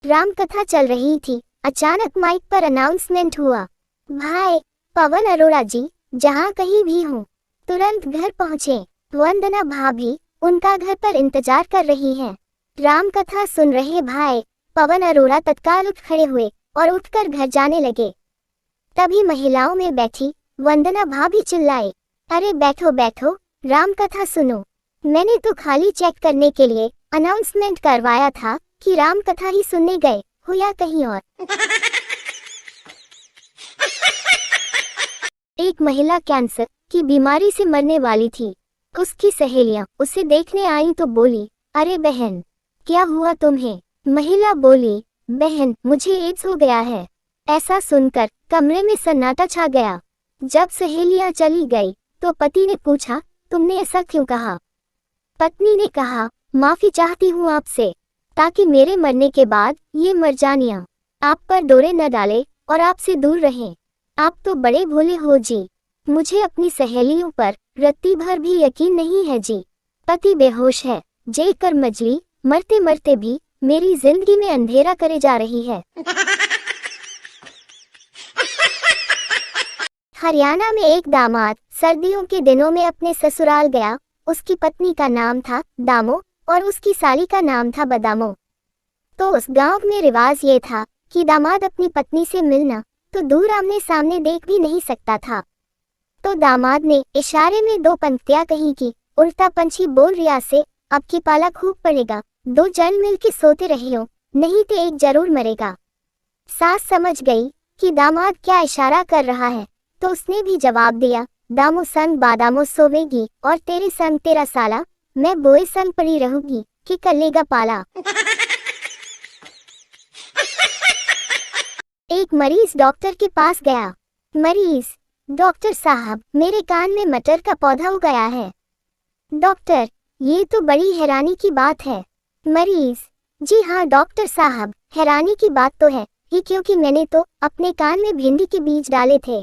राम कथा चल रही थी, अचानक माइक पर अनाउंसमेंट हुआ, भाई पवन अरोड़ा जी जहाँ कहीं भी हों तुरंत घर पहुँचे। वंदना भाभी उनका घर पर इंतजार कर रही हैं। राम कथा सुन रहे भाई पवन अरोड़ा तत्काल उठ खड़े हुए और उठकर घर जाने लगे। तभी महिलाओं में बैठी वंदना भाभी चिल्लाए, अरे बैठो बैठो, राम कथा सुनो। मैंने तो खाली चेक करने के लिए अनाउंसमेंट करवाया था कि राम कथा ही सुनने गए हो या कहीं और। एक महिला कैंसर की बीमारी से मरने वाली थी। उसकी सहेलियां उसे देखने आईं तो बोली, अरे बहन क्या हुआ तुम्हें? महिला बोली, बहन मुझे एड्स हो गया है। ऐसा सुनकर कमरे में सन्नाटा छा गया। जब सहेलियां चली गई तो पति ने पूछा, तुमने ऐसा क्यों कहा? पत्नी ने कहा, माफी चाहती हूँ आपसे, ताकि मेरे मरने के बाद ये मरजानियां आप पर डोरे न डाले और आपसे दूर रहें। आप तो बड़े भोले हो जी, मुझे अपनी सहेलियों पर रत्ती भर भी यकीन नहीं है जी। पति बेहोश है, जेकर मजली मरते मरते भी मेरी जिंदगी में अंधेरा करे जा रही है। हरियाणा में एक दामाद सर्दियों के दिनों में अपने ससुराल गया। उसकी पत्नी का नाम था दामो और उसकी साली का नाम था बदामो। तो उस गांव में रिवाज ये था कि दामाद अपनी पत्नी से मिलना तो दूर आमने सामने देख भी नहीं सकता था। तो दामाद ने इशारे में दो पंक्तियां कही कि उल्टा पंछी बोल रिया से अब की पाला खूब पड़ेगा, दो जन मिल के सोते रहियो, नहीं तो एक जरूर मरेगा। सास समझ गई कि दामाद क्या इशारा कर रहा है, तो उसने भी जवाब दिया, दामो संग बादामो सोवेगी और तेरे संग तेरा साला, मैं बोए संग पड़ी रहूंगी कि कर लेगा पाला। एक मरीज डॉक्टर के पास गया। मरीज, डॉक्टर साहब मेरे कान में मटर का पौधा उग गया है। डॉक्टर, ये तो बड़ी हैरानी की बात है। मरीज, जी हाँ डॉक्टर साहब, हैरानी की बात तो है ही, क्योंकि मैंने तो अपने कान में भिंडी के बीज डाले थे।